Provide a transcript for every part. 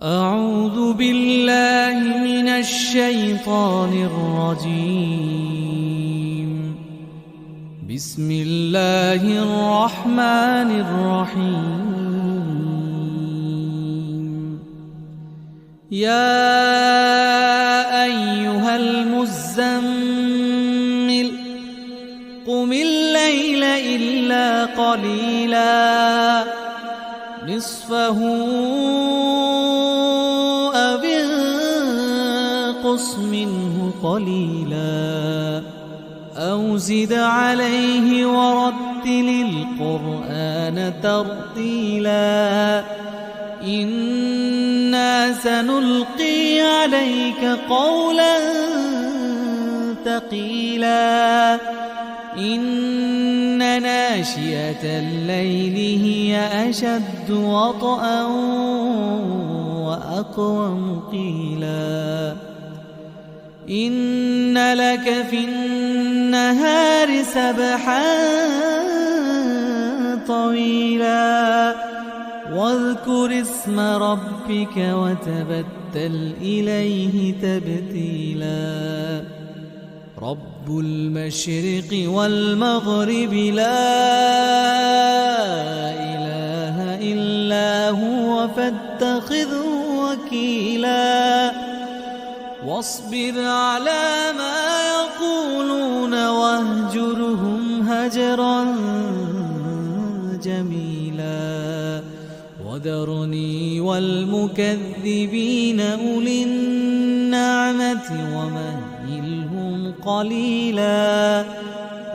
أعوذ بالله من الشيطان الرجيم. بسم الله الرحمن الرحيم. يا أيها المزمل قم الليل إلا قليلا نصفه أو انقص منه قليلا أو زد عليه ورتل القرآن ترتيلا إنا سنلقي عليك قولا ثقيلا إن ناشئة الليل هي أشد وطئا وأقوم قيلا إن لك في النهار سبحا طويلا واذكر اسم ربك وتبتل إليه تبتيلا رب المشرق والمغرب لا إله إلا هو فاتخذه وكيلا واصبر على ما يقولون واهجرهم هجرا جميلا وذرني والمكذبين أولي النعمة ومهلهم قليلا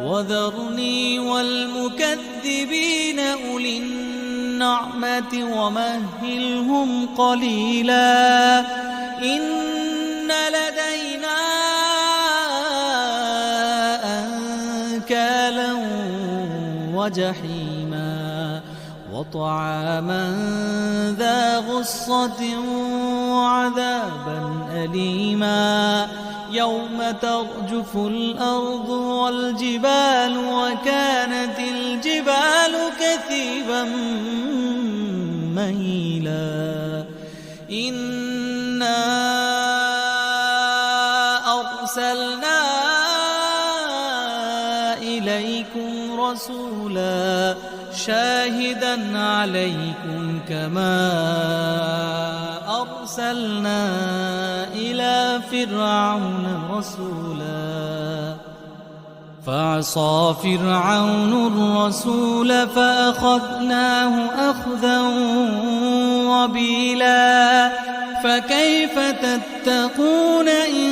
وذرني والمكذبين أولي النعمة ومهلهم قليلا إن لدينا أنكالا وجحيما وطعاما ذا غصة وعذابا أليما يوم ترجف الأرض والجبال وكانت الجبال كثيبا مهيلا إنا أرسلنا إليكم رسولا شاهدا عليكم كما أرسلنا إلى فرعون رسولا فعصى فرعون الرسول فأخذناه أخذا وبيلا فكيف تتقون إن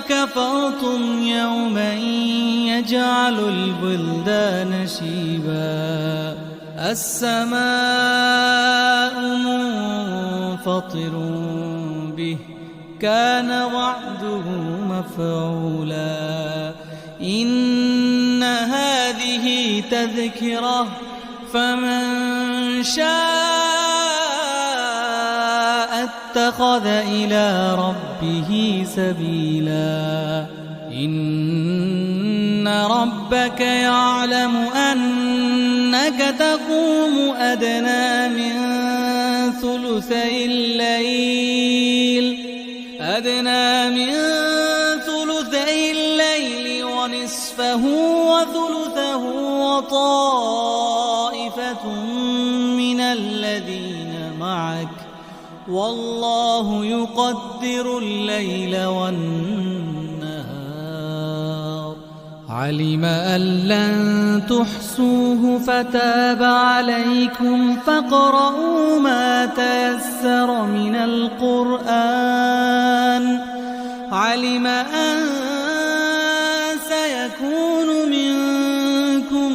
كفرتم يوما يجعل البلدان شيبا السماء منفطر به كان وعده مفعولا إن هذه تذكرة فمن شاء اتخذ إلى ربه سبيلا إن ربك يعلم أنك تقوم أدنى من ثلثي الليل ونصفه وثلثه وطائفة من الذين معك والله يقدر الليل والنهار علم أن لن تحصوه فتاب عليكم فاقرؤوا ما تيسر من القرآن علم أن سيكون منكم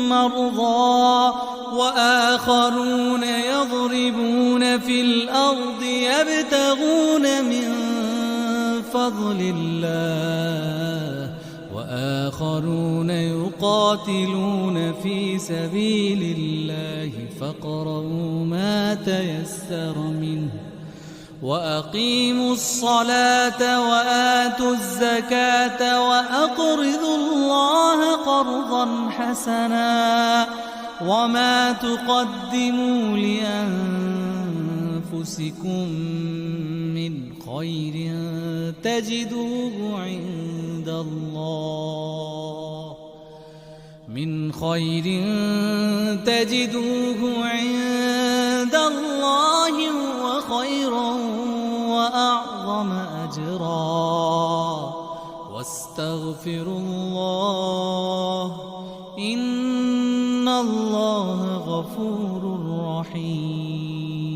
مرضى وآخرون يضربون في الأرض يبتغون من فضل الله وآخرون يقاتلون في سبيل الله فاقرؤوا ما تيسر منه وأقيموا الصلاة وآتوا الزكاة وأقرضوا الله قرضا حسنا وما تقدموا لأنفسكم أنفسكم من خير تجدوه عند الله هو خيرا وأعظم أجرا واستغفروا الله إن الله غفور رحيم